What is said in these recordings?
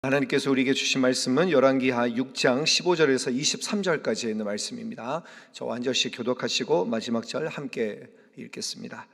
하나님께서 우리에게 주신 말씀은 열왕기하 6장 15절에서 23절까지 있는 말씀입니다. 저와 한 절씩 교독하시고 마지막 절 함께 읽겠습니다.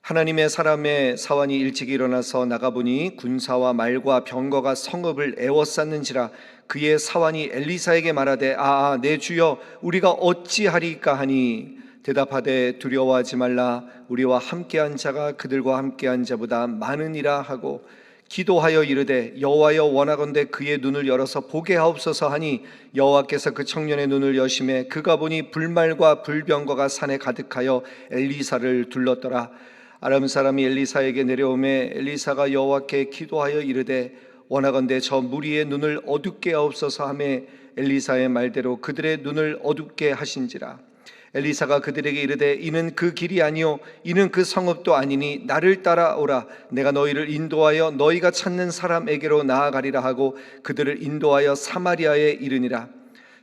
하나님의 사람의 사환이 일찍 일어나서 나가보니 군사와 말과 병거가 성읍을 에워쌌는지라. 그의 사환이 엘리사에게 말하되 내 주여, 우리가 어찌하리까 하니 대답하되 두려워하지 말라. 우리와 함께한 자가 그들과 함께한 자보다 많으니라 하고 기도하여 이르되 여호와여, 원하건대 그의 눈을 열어서 보게 하옵소서 하니 여호와께서 그 청년의 눈을 여심해 그가 보니 불말과 불병거가 산에 가득하여 엘리사를 둘렀더라. 아람 사람이 엘리사에게 내려오매 엘리사가 여호와께 기도하여 이르되 원하건대 저 무리의 눈을 어둡게 하옵소서 하매 엘리사의 말대로 그들의 눈을 어둡게 하신지라. 엘리사가 그들에게 이르되 이는 그 길이 아니요 이는 그 성읍도 아니니 나를 따라오라. 내가 너희를 인도하여 너희가 찾는 사람에게로 나아가리라 하고 그들을 인도하여 사마리아에 이르니라.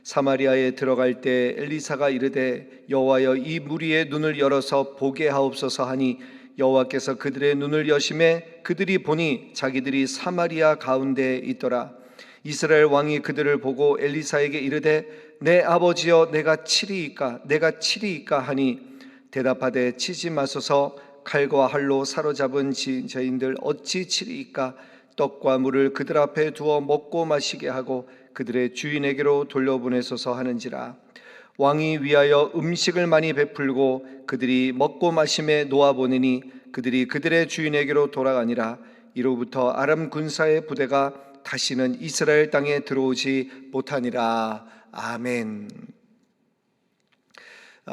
사마리아에 들어갈 때 엘리사가 이르되 여호와여, 이 무리의 눈을 열어서 보게 하옵소서 하니 여호와께서 그들의 눈을 여심해 그들이 보니 자기들이 사마리아 가운데에 있더라. 이스라엘 왕이 그들을 보고 엘리사에게 이르되 내 아버지여, 내가 치리이까 하니 대답하되 치지 마소서. 칼과 활로 사로잡은 저인들 어찌 치리이까. 떡과 물을 그들 앞에 두어 먹고 마시게 하고 그들의 주인에게로 돌려보내소서 하는지라. 왕이 위하여 음식을 많이 베풀고 그들이 먹고 마심에 놓아보내니 그들이 그들의 주인에게로 돌아가니라. 이로부터 아람 군사의 부대가 다시는 이스라엘 땅에 들어오지 못하니라. 아멘.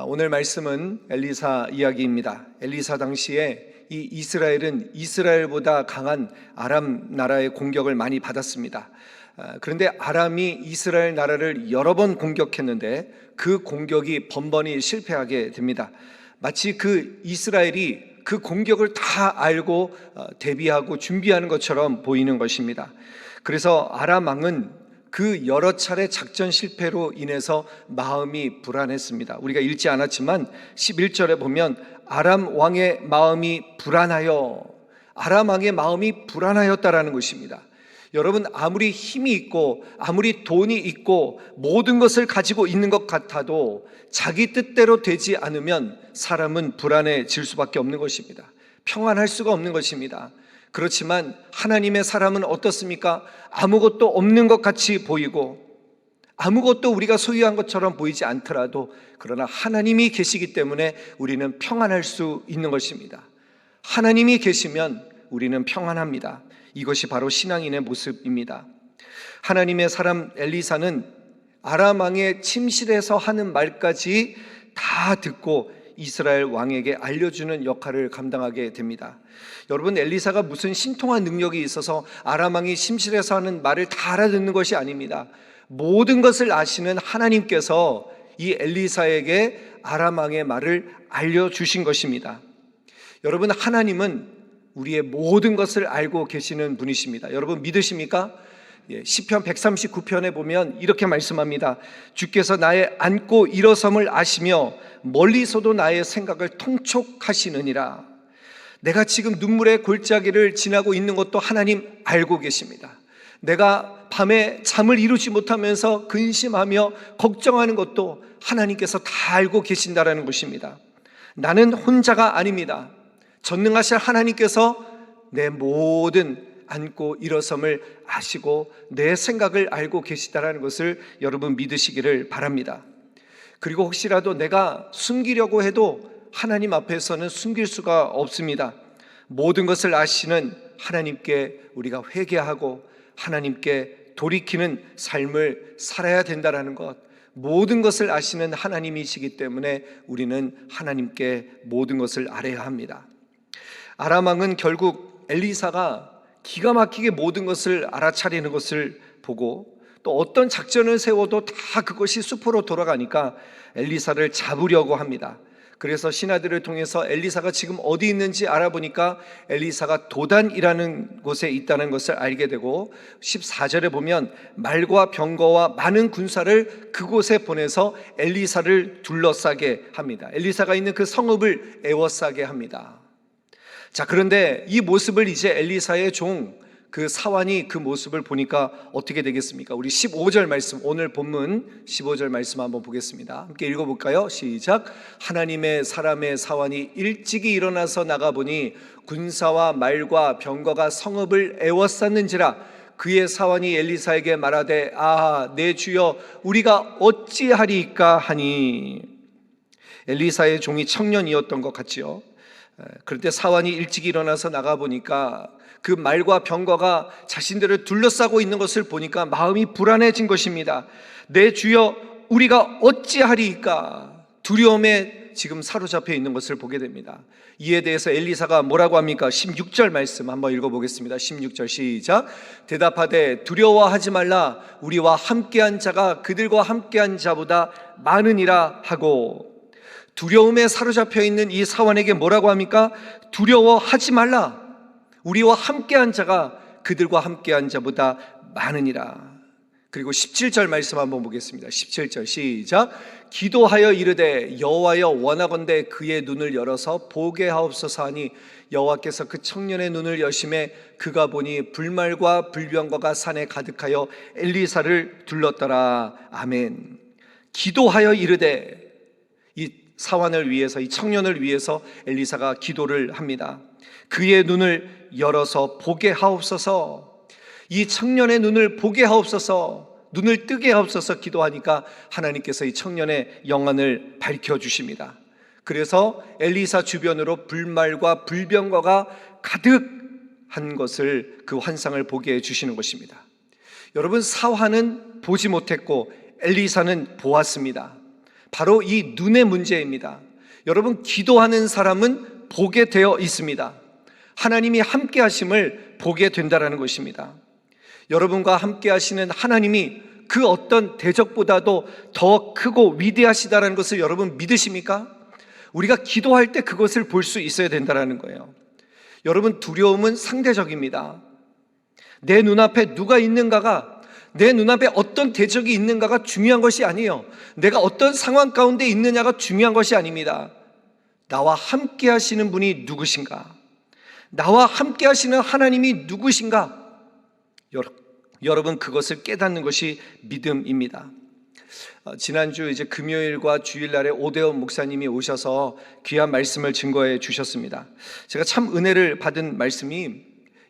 오늘 말씀은 엘리사 이야기입니다. 엘리사 당시에 이 이스라엘은 이스라엘보다 강한 아람 나라의 공격을 많이 받았습니다. 그런데 아람이 이스라엘 나라를 여러 번 공격했는데 그 공격이 번번이 실패하게 됩니다. 마치 그 이스라엘이 그 공격을 다 알고 대비하고 준비하는 것처럼 보이는 것입니다. 그래서 아람 왕은 그 여러 차례 작전 실패로 인해서 마음이 불안했습니다. 우리가 읽지 않았지만 11절에 보면 아람 왕의 마음이 불안하여, 아람 왕의 마음이 불안하였다라는 것입니다. 여러분, 아무리 힘이 있고 아무리 돈이 있고 모든 것을 가지고 있는 것 같아도 자기 뜻대로 되지 않으면 사람은 불안해질 수밖에 없는 것입니다. 평안할 수가 없는 것입니다. 그렇지만 하나님의 사람은 어떻습니까? 아무것도 없는 것 같이 보이고 아무것도 우리가 소유한 것처럼 보이지 않더라도 그러나 하나님이 계시기 때문에 우리는 평안할 수 있는 것입니다. 하나님이 계시면 우리는 평안합니다. 이것이 바로 신앙인의 모습입니다. 하나님의 사람 엘리사는 아람 왕의 침실에서 하는 말까지 다 듣고 이스라엘 왕에게 알려주는 역할을 감당하게 됩니다. 여러분, 엘리사가 무슨 신통한 능력이 있어서 아람 왕이 침실에서 하는 말을 다 알아듣는 것이 아닙니다. 모든 것을 아시는 하나님께서 이 엘리사에게 아람 왕의 말을 알려주신 것입니다. 여러분, 하나님은 우리의 모든 것을 알고 계시는 분이십니다. 여러분 믿으십니까? 시편 139편에 보면 이렇게 말씀합니다. 주께서 나의 앉고 일어섬을 아시며 멀리서도 나의 생각을 통촉하시느니라. 내가 지금 눈물의 골짜기를 지나고 있는 것도 하나님 알고 계십니다. 내가 밤에 잠을 이루지 못하면서 근심하며 걱정하는 것도 하나님께서 다 알고 계신다라는 것입니다. 나는 혼자가 아닙니다. 전능하신 하나님께서 내 모든 앉고 일어섬을 아시고 내 생각을 알고 계시다라는 것을 여러분 믿으시기를 바랍니다. 그리고 혹시라도 내가 숨기려고 해도 하나님 앞에서는 숨길 수가 없습니다. 모든 것을 아시는 하나님께 우리가 회개하고 하나님께 돌이키는 삶을 살아야 된다는 것, 모든 것을 아시는 하나님이시기 때문에 우리는 하나님께 모든 것을 아뢰야 합니다. 아람 왕은 결국 엘리사가 기가 막히게 모든 것을 알아차리는 것을 보고 또 어떤 작전을 세워도 다 그것이 수포로 돌아가니까 엘리사를 잡으려고 합니다. 그래서 신하들을 통해서 엘리사가 지금 어디 있는지 알아보니까 엘리사가 도단이라는 곳에 있다는 것을 알게 되고 14절에 보면 말과 병거와 많은 군사를 그곳에 보내서 엘리사를 둘러싸게 합니다. 엘리사가 있는 그 성읍을 에워싸게 합니다. 자, 그런데 이 모습을 이제 엘리사의 종 그 사환이 그 모습을 보니까 어떻게 되겠습니까? 우리 15절 말씀, 오늘 본문 15절 말씀 한번 보겠습니다. 함께 읽어볼까요? 시작. 하나님의 사람의 사환이 일찍이 일어나서 나가보니 군사와 말과 병거가 성읍을 애워쌌는지라. 그의 사환이 엘리사에게 말하되 아, 내 주여, 우리가 어찌하리이까 하니. 엘리사의 종이 청년이었던 것 같지요. 그런데 사환이 일찍 일어나서 나가보니까 그 말과 병거가 자신들을 둘러싸고 있는 것을 보니까 마음이 불안해진 것입니다. 내 주여, 우리가 어찌하리이까. 두려움에 지금 사로잡혀 있는 것을 보게 됩니다. 이에 대해서 엘리사가 뭐라고 합니까? 16절 말씀 한번 읽어보겠습니다. 16절 시작. 대답하되 두려워하지 말라. 우리와 함께한 자가 그들과 함께한 자보다 많으니라 하고. 두려움에 사로잡혀 있는 이 사환에게 뭐라고 합니까? 두려워하지 말라. 우리와 함께한 자가 그들과 함께한 자보다 많으니라. 그리고 17절 말씀 한번 보겠습니다. 17절 시작. 기도하여 이르되 여호와여, 원하건대 그의 눈을 열어서 보게 하옵소서 하니 여호와께서 그 청년의 눈을 여심해 그가 보니 불말과 불병거가 산에 가득하여 엘리사를 둘렀더라. 아멘. 기도하여 이르되, 이 사환을 위해서, 이 청년을 위해서 엘리사가 기도를 합니다. 그의 눈을 열어서 보게 하옵소서. 이 청년의 눈을 보게 하옵소서, 눈을 뜨게 하옵소서 기도하니까 하나님께서 이 청년의 영안을 밝혀주십니다. 그래서 엘리사 주변으로 불말과 불병거가 가득한 것을, 그 환상을 보게 해주시는 것입니다. 여러분, 사환은 보지 못했고 엘리사는 보았습니다. 바로 이 눈의 문제입니다. 여러분, 기도하는 사람은 보게 되어 있습니다. 하나님이 함께 하심을 보게 된다는 것입니다. 여러분과 함께 하시는 하나님이 그 어떤 대적보다도 더 크고 위대하시다는 것을 여러분 믿으십니까? 우리가 기도할 때 그것을 볼 수 있어야 된다는 거예요. 여러분, 두려움은 상대적입니다. 내 눈앞에 누가 있는가가, 내 눈앞에 어떤 대적이 있는가가 중요한 것이 아니에요. 내가 어떤 상황 가운데 있느냐가 중요한 것이 아닙니다. 나와 함께 하시는 분이 누구신가? 나와 함께 하시는 하나님이 누구신가? 여러분, 그것을 깨닫는 것이 믿음입니다. 지난주 이제 금요일과 주일날에 오대원 목사님이 오셔서 귀한 말씀을 증거해 주셨습니다. 제가 참 은혜를 받은 말씀이,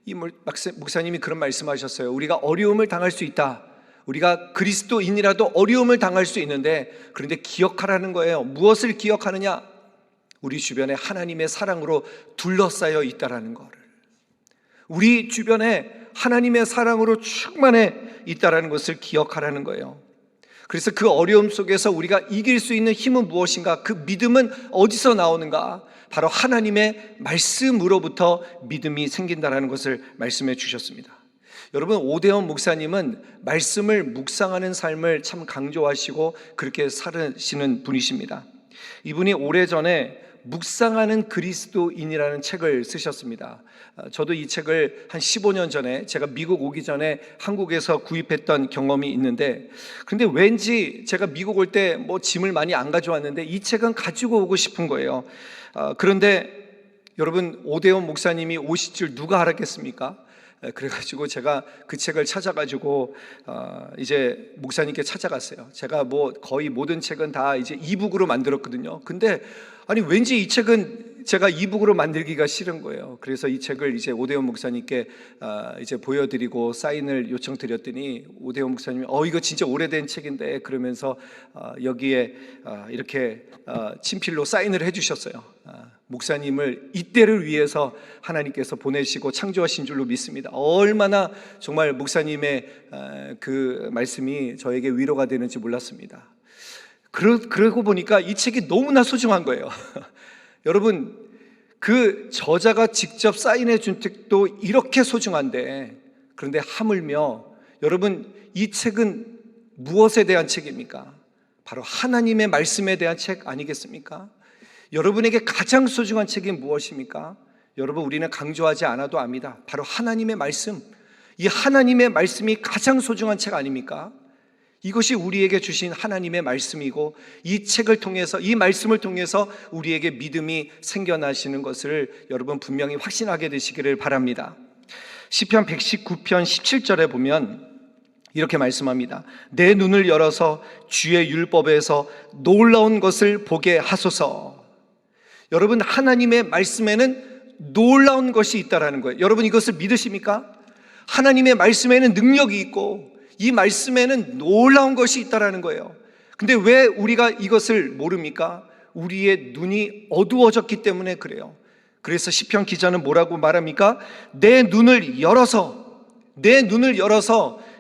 이 목사님이 그런 말씀하셨어요. 우리가 어려움을 당할 수 있다. 우리가 그리스도인이라도 어려움을 당할 수 있는데, 그런데 기억하라는 거예요. 무엇을 기억하느냐? 우리 주변에 하나님의 사랑으로 둘러싸여 있다라는 거를. 우리 주변에 하나님의 사랑으로 충만해 있다라는 것을 기억하라는 거예요. 그래서 그 어려움 속에서 우리가 이길 수 있는 힘은 무엇인가? 그 믿음은 어디서 나오는가? 바로 하나님의 말씀으로부터 믿음이 생긴다라는 것을 말씀해 주셨습니다. 여러분, 오대원 목사님은 말씀을 묵상하는 삶을 참 강조하시고 그렇게 살으시는 분이십니다. 이분이 오래전에 묵상하는 그리스도인이라는 책을 쓰셨습니다. 저도 이 책을 한 15년 전에, 제가 미국 오기 전에 한국에서 구입했던 경험이 있는데, 근데 왠지 제가 미국 올 때 뭐 짐을 많이 안 가져왔는데 이 책은 가지고 오고 싶은 거예요. 그런데 여러분, 오대원 목사님이 오실 줄 누가 알았겠습니까? 그래가지고 제가 그 책을 찾아가지고 이제 목사님께 찾아갔어요. 제가 뭐 거의 모든 책은 다 이제 이북으로 만들었거든요. 근데 아니, 왠지 이 책은 제가 이북으로 만들기가 싫은 거예요. 그래서 이 책을 이제 오대원 목사님께 이제 보여드리고 사인을 요청드렸더니 오대원 목사님이 이거 진짜 오래된 책인데, 그러면서 여기에 이렇게 친필로 사인을 해주셨어요. 목사님을 이때를 위해서 하나님께서 보내시고 창조하신 줄로 믿습니다. 얼마나 정말 목사님의 그 말씀이 저에게 위로가 되는지 몰랐습니다. 그러고 보니까 이 책이 너무나 소중한 거예요. 여러분, 그 저자가 직접 사인해 준 책도 이렇게 소중한데, 그런데 하물며 여러분, 이 책은 무엇에 대한 책입니까? 바로 하나님의 말씀에 대한 책 아니겠습니까? 여러분에게 가장 소중한 책이 무엇입니까? 여러분, 우리는 강조하지 않아도 압니다. 바로 하나님의 말씀. 이 하나님의 말씀이 가장 소중한 책 아닙니까? 이것이 우리에게 주신 하나님의 말씀이고, 이 책을 통해서, 이 말씀을 통해서 우리에게 믿음이 생겨나시는 것을 여러분 분명히 확신하게 되시기를 바랍니다. 시편 119편 17절에 보면 이렇게 말씀합니다. 내 눈을 열어서 주의 율법에서 놀라운 것을 보게 하소서. 여러분, 하나님의 말씀에는 놀라운 것이 있다라는 거예요. 여러분, 이것을 믿으십니까? 하나님의 말씀에는 능력이 있고 이 말씀에는 놀라운 것이 있다라는 거예요. 근데 왜 우리가 이것을 모릅니까? 우리의 눈이 어두워졌기 때문에 그래요. 그래서 시편 기자는 뭐라고 말합니까? 내 눈을 열어서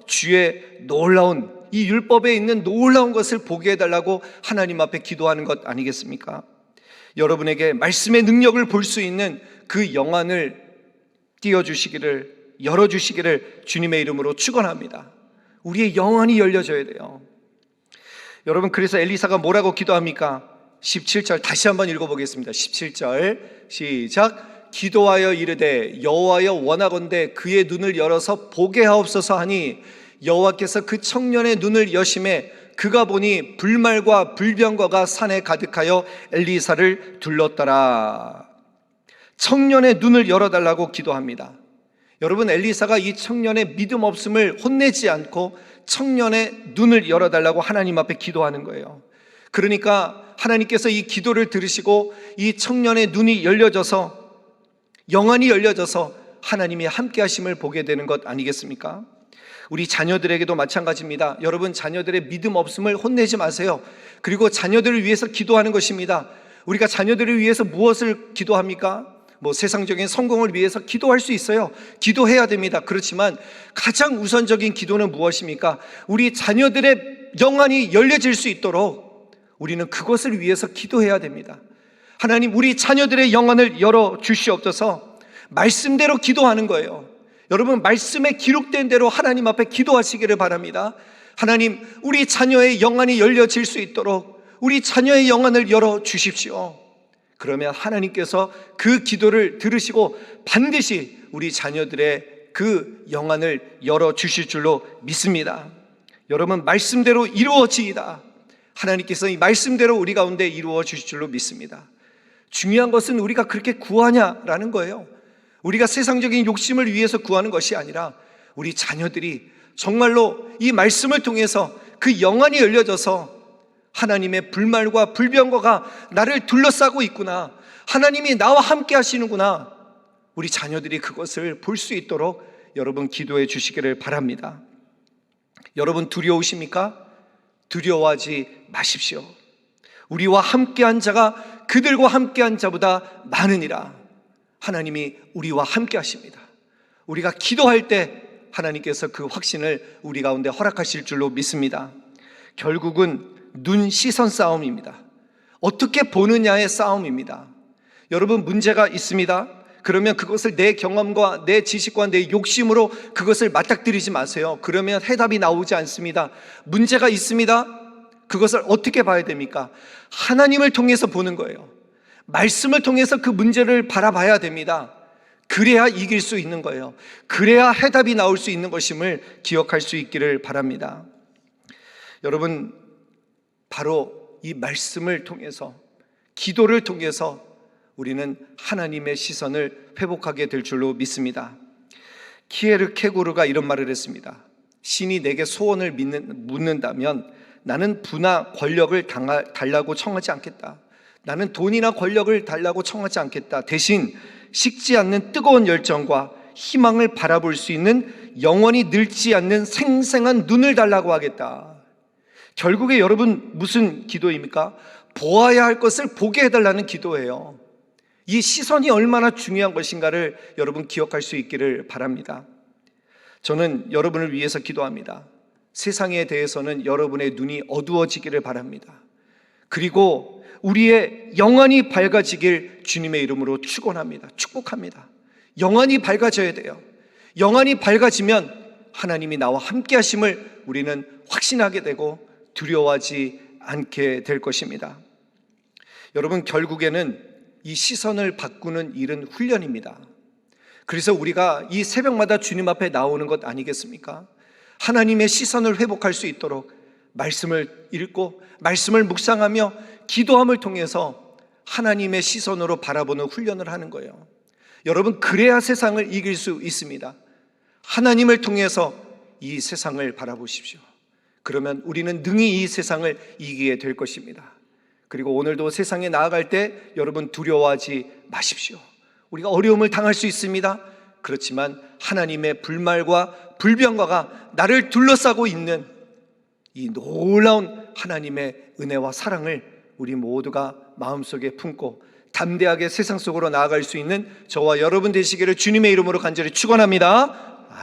주의 놀라운 이 율법에 있는 놀라운 것을 보게 해달라고 하나님 앞에 기도하는 것 아니겠습니까? 여러분에게 말씀의 능력을 볼 수 있는 그 영안을 띄워주시기를, 열어주시기를 주님의 이름으로 축원합니다. 우리의 영안이 열려져야 돼요. 여러분, 그래서 엘리사가 뭐라고 기도합니까? 17절 다시 한번 읽어보겠습니다. 17절 시작. 기도하여 이르되 여호와여 원하건대 그의 눈을 열어서 보게 하옵소서 하니 여호와께서 그 청년의 눈을 여심해 그가 보니 불말과 불병거가 산에 가득하여 엘리사를 둘렀더라. 청년의 눈을 열어달라고 기도합니다. 여러분, 엘리사가 이 청년의 믿음 없음을 혼내지 않고 청년의 눈을 열어달라고 하나님 앞에 기도하는 거예요. 그러니까 하나님께서 이 기도를 들으시고 이 청년의 눈이 열려져서, 영안이 열려져서 하나님의 함께 하심을 보게 되는 것 아니겠습니까? 우리 자녀들에게도 마찬가지입니다. 여러분, 자녀들의 믿음 없음을 혼내지 마세요. 그리고 자녀들을 위해서 기도하는 것입니다. 우리가 자녀들을 위해서 무엇을 기도합니까? 세상적인 성공을 위해서 기도할 수 있어요. 기도해야 됩니다. 그렇지만 가장 우선적인 기도는 무엇입니까? 우리 자녀들의 영안이 열려질 수 있도록 우리는 그것을 위해서 기도해야 됩니다. 하나님, 우리 자녀들의 영안을 열어 주시옵소서. 말씀대로 기도하는 거예요. 여러분, 말씀에 기록된 대로 하나님 앞에 기도하시기를 바랍니다. 하나님, 우리 자녀의 영안이 열려질 수 있도록 우리 자녀의 영안을 열어 주십시오. 그러면 하나님께서 그 기도를 들으시고 반드시 우리 자녀들의 그 영안을 열어 주실 줄로 믿습니다. 여러분, 말씀대로 이루어지이다. 하나님께서 이 말씀대로 우리 가운데 이루어 주실 줄로 믿습니다. 중요한 것은 우리가 그렇게 구하냐라는 거예요. 우리가 세상적인 욕심을 위해서 구하는 것이 아니라 우리 자녀들이 정말로 이 말씀을 통해서 그 영안이 열려져서 하나님의 불말과 불병거가 나를 둘러싸고 있구나, 하나님이 나와 함께 하시는구나, 우리 자녀들이 그것을 볼 수 있도록 여러분 기도해 주시기를 바랍니다. 여러분, 두려우십니까? 두려워하지 마십시오. 우리와 함께한 자가 그들과 함께한 자보다 많으니라. 하나님이 우리와 함께 하십니다. 우리가 기도할 때 하나님께서 그 확신을 우리 가운데 허락하실 줄로 믿습니다. 결국은 눈 시선 싸움입니다. 어떻게 보느냐의 싸움입니다. 여러분, 문제가 있습니다. 그러면 그것을 내 경험과 내 지식과 내 욕심으로 그것을 맞닥뜨리지 마세요. 그러면 해답이 나오지 않습니다. 문제가 있습니다. 그것을 어떻게 봐야 됩니까? 하나님을 통해서 보는 거예요. 말씀을 통해서 그 문제를 바라봐야 됩니다. 그래야 이길 수 있는 거예요. 그래야 해답이 나올 수 있는 것임을 기억할 수 있기를 바랍니다. 여러분, 바로 이 말씀을 통해서, 기도를 통해서 우리는 하나님의 시선을 회복하게 될 줄로 믿습니다. 키에르케고르가 이런 말을 했습니다. 신이 내게 소원을 묻는다면 나는 부나 권력을 달라고 청하지 않겠다. 나는 돈이나 권력을 달라고 청하지 않겠다. 대신 식지 않는 뜨거운 열정과 희망을 바라볼 수 있는 영원히 늙지 않는 생생한 눈을 달라고 하겠다. 결국에 여러분, 무슨 기도입니까? 보아야 할 것을 보게 해달라는 기도예요. 이 시선이 얼마나 중요한 것인가를 여러분 기억할 수 있기를 바랍니다. 저는 여러분을 위해서 기도합니다. 세상에 대해서는 여러분의 눈이 어두워지기를 바랍니다. 그리고 우리의 영안이 밝아지길 주님의 이름으로 축원합니다. 축복합니다. 영안이 밝아져야 돼요. 영안이 밝아지면 하나님이 나와 함께 하심을 우리는 확신하게 되고 두려워하지 않게 될 것입니다. 여러분, 결국에는 이 시선을 바꾸는 일은 훈련입니다. 그래서 우리가 이 새벽마다 주님 앞에 나오는 것 아니겠습니까? 하나님의 시선을 회복할 수 있도록 말씀을 읽고 말씀을 묵상하며 기도함을 통해서 하나님의 시선으로 바라보는 훈련을 하는 거예요. 여러분, 그래야 세상을 이길 수 있습니다. 하나님을 통해서 이 세상을 바라보십시오. 그러면 우리는 능히 이 세상을 이기게 될 것입니다. 그리고 오늘도 세상에 나아갈 때 여러분 두려워하지 마십시오. 우리가 어려움을 당할 수 있습니다. 그렇지만 하나님의 불말과 불병과가 나를 둘러싸고 있는 이 놀라운 하나님의 은혜와 사랑을 우리 모두가 마음속에 품고 담대하게 세상 속으로 나아갈 수 있는 저와 여러분 되시기를 주님의 이름으로 간절히 축원합니다.